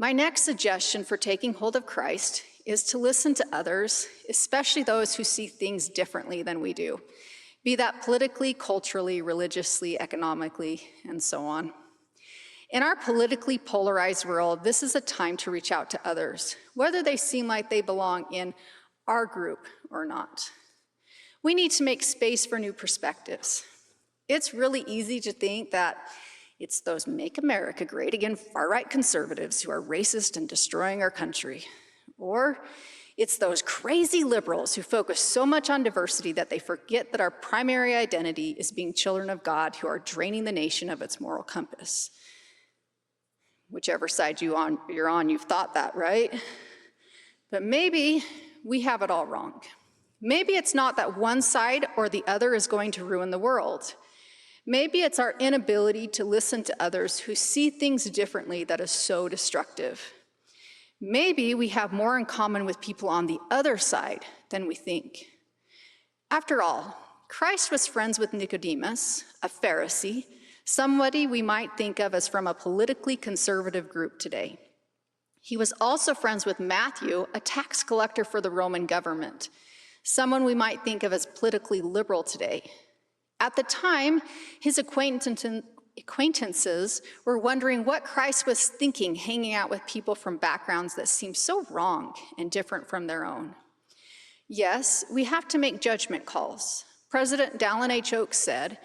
My next suggestion for taking hold of Christ is to listen to others, especially those who see things differently than we do, be that politically, culturally, religiously, economically, and so on. In our politically polarized world, this is a time to reach out to others, whether they seem like they belong in our group or not. We need to make space for new perspectives. It's really easy to think that it's those Make America Great Again far-right conservatives who are racist and destroying our country. Or it's those crazy liberals who focus so much on diversity that they forget that our primary identity is being children of God who are draining the nation of its moral compass. Whichever side you're on, you've thought that, right? But maybe we have it all wrong. Maybe it's not that one side or the other is going to ruin the world. Maybe it's our inability to listen to others who see things differently that is so destructive. Maybe we have more in common with people on the other side than we think. After all, Christ was friends with Nicodemus, a Pharisee, somebody we might think of as from a politically conservative group today. He was also friends with Matthew, a tax collector for the Roman government, someone we might think of as politically liberal today. At the time, his acquaintances were wondering what Christ was thinking hanging out with people from backgrounds that seemed so wrong and different from their own. Yes, we have to make judgment calls. President Dallin H. Oaks said,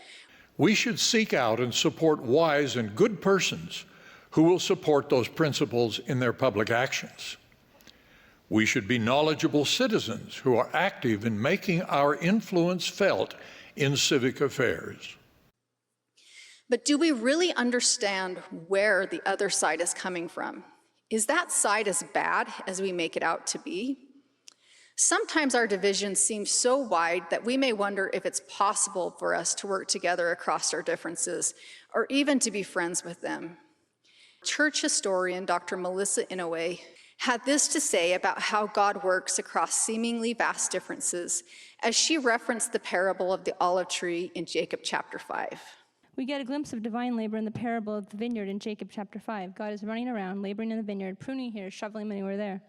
"We should seek out and support wise and good persons who will support those principles in their public actions. We should be knowledgeable citizens who are active in making our influence felt in civic affairs." But do we really understand where the other side is coming from? Is that side as bad as we make it out to be? Sometimes our divisions seem so wide that we may wonder if it's possible for us to work together across our differences, or even to be friends with them. Church historian Dr. Melissa Inouye had this to say about how God works across seemingly vast differences as she referenced the parable of the olive tree in Jacob chapter 5. We get a glimpse of divine labor in the parable of the vineyard in Jacob chapter 5. God is running around, laboring in the vineyard, pruning here, shoveling manure there.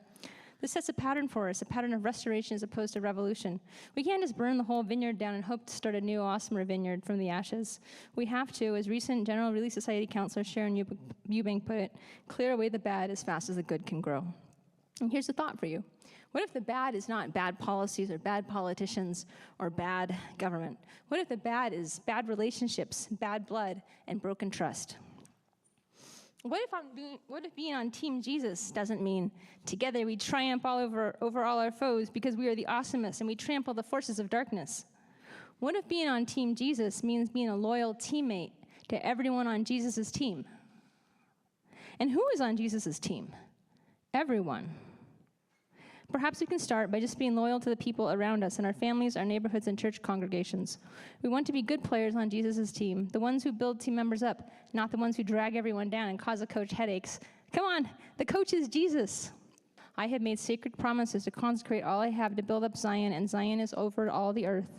This sets a pattern for us, a pattern of restoration as opposed to revolution. We can't just burn the whole vineyard down and hope to start a new, awesomer vineyard from the ashes. We have to, as recent General Relief Society counselor Sharon Eubank put it, clear away the bad as fast as the good can grow. And here's a thought for you. What if the bad is not bad policies or bad politicians or bad government? What if the bad is bad relationships, bad blood, and broken trust? What if being on Team Jesus doesn't mean together we triumph over all our foes because we are the awesomest and we trample the forces of darkness? What if being on Team Jesus means being a loyal teammate to everyone on Jesus' team? And who is on Jesus' team? Everyone. Perhaps we can start by just being loyal to the people around us in our families, our neighborhoods, and church congregations. We want to be good players on Jesus' team, the ones who build team members up, not the ones who drag everyone down and cause a coach headaches. Come on, the coach is Jesus. I have made sacred promises to consecrate all I have to build up Zion, and Zion is over all the earth.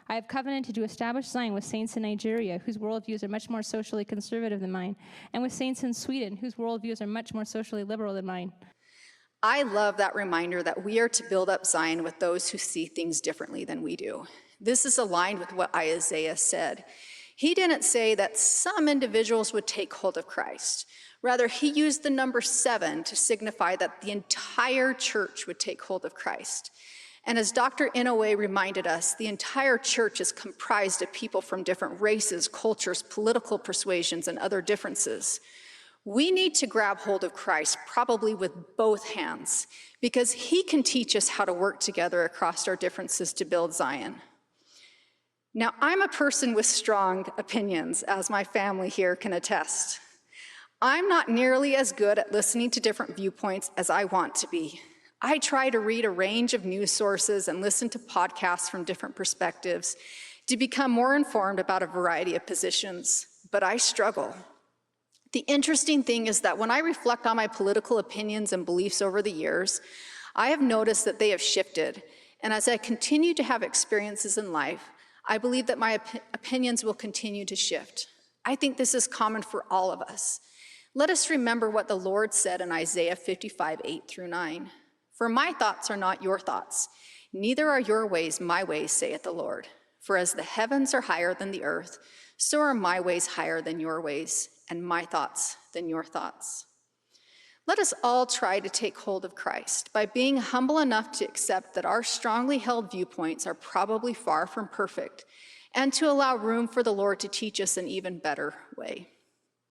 I have covenanted to establish Zion with saints in Nigeria, whose worldviews are much more socially conservative than mine, and with saints in Sweden, whose worldviews are much more socially liberal than mine. I love that reminder that we are to build up Zion with those who see things differently than we do. This is aligned with what Isaiah said. He didn't say that some individuals would take hold of Christ. Rather, he used the number 7 to signify that the entire church would take hold of Christ. And as Dr. Inouye reminded us, the entire church is comprised of people from different races, cultures, political persuasions, and other differences. We need to grab hold of Christ, probably with both hands, because he can teach us how to work together across our differences to build Zion. Now, I'm a person with strong opinions, as my family here can attest. I'm not nearly as good at listening to different viewpoints as I want to be. I try to read a range of news sources and listen to podcasts from different perspectives to become more informed about a variety of positions, but I struggle. The interesting thing is that when I reflect on my political opinions and beliefs over the years, I have noticed that they have shifted. And as I continue to have experiences in life, I believe that my opinions will continue to shift. I think this is common for all of us. Let us remember what the Lord said in Isaiah 55, 8-9. For my thoughts are not your thoughts, neither are your ways my ways, saith the Lord. For as the heavens are higher than the earth, so are my ways higher than your ways, and my thoughts than your thoughts. Let us all try to take hold of Christ by being humble enough to accept that our strongly held viewpoints are probably far from perfect, and to allow room for the Lord to teach us an even better way.